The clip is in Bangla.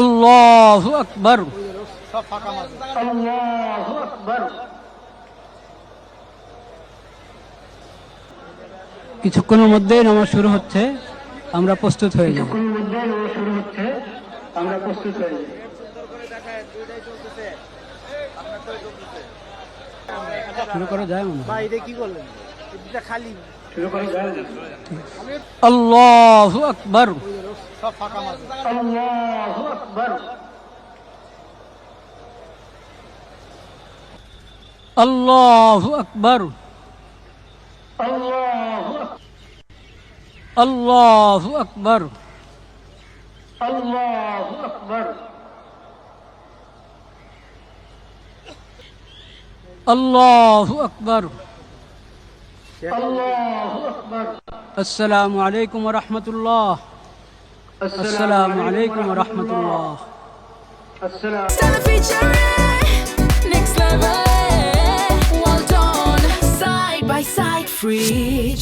আল্লাহু আকবার, আল্লাহু আকবার। কিছুক্ষণের মধ্যে নামাজ শুরু হচ্ছে, আমরা প্রস্তুত হয়ে যাব। কিছুক্ষণের মধ্যে নামাজ শুরু হচ্ছে, আমরা প্রস্তুত হয়ে যাব। শুরু করা যায় মনে হয়। ভাই এটা কি করলেন? এটা খালি শুরু করা যায়। আল্লাহু আকবার, সব ফাঁকা মাছ। আল্লাহু আকবার, আল্লাহু আকবার, আল্লাহু আকবার, আল্লাহু আকবার, আল্লাহু আকবার, আল্লাহু আকবার। আসসালামু আলাইকুম ওয়া রাহমাতুল্লাহ, আসসালামু আলাইকুম ওয়া রাহমাতুল্লাহ। Next level, well done, side by side, free